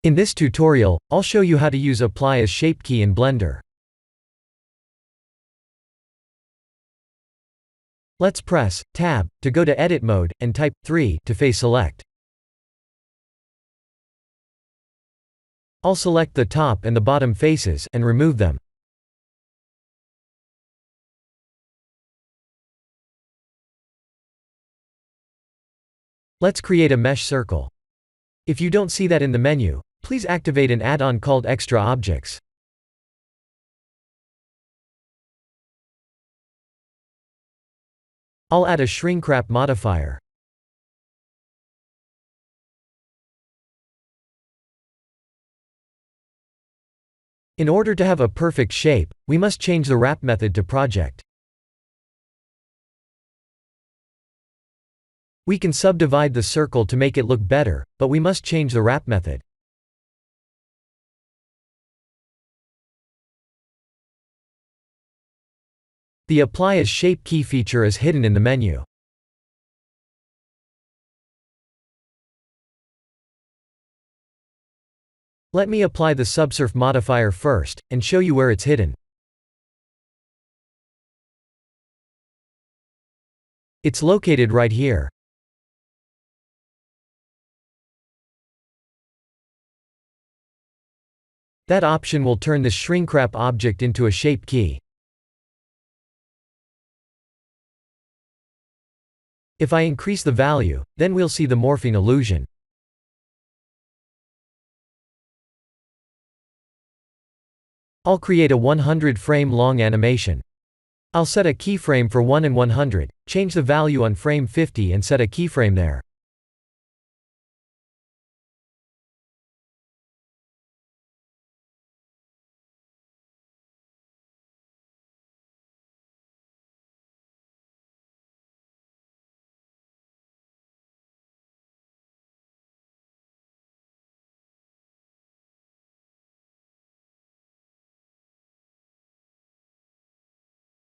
In this tutorial, I'll show you how to use Apply as Shape key in Blender. Let's press Tab to go to Edit mode, and type 3 to face select. I'll select the top and the bottom faces, and remove them. Let's create a mesh circle. If you don't see that in the menu, please activate an add-on called Extra Objects. I'll add a shrink wrap modifier. In order to have a perfect shape, we must change the wrap method to project. We can subdivide the circle to make it look better, but we must change the wrap method. The Apply as Shape key feature is hidden in the menu. Let me apply the subsurf modifier first, and show you where it's hidden. It's located right here. That option will turn the shrink wrap object into a shape key. If I increase the value, then we'll see the morphing illusion. I'll create a 100 frame long animation. I'll set a keyframe for 1 and 100, change the value on frame 50 and set a keyframe there.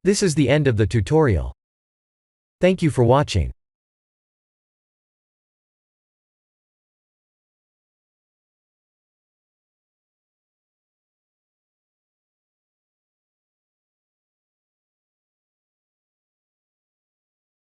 This is the end of the tutorial. Thank you for watching.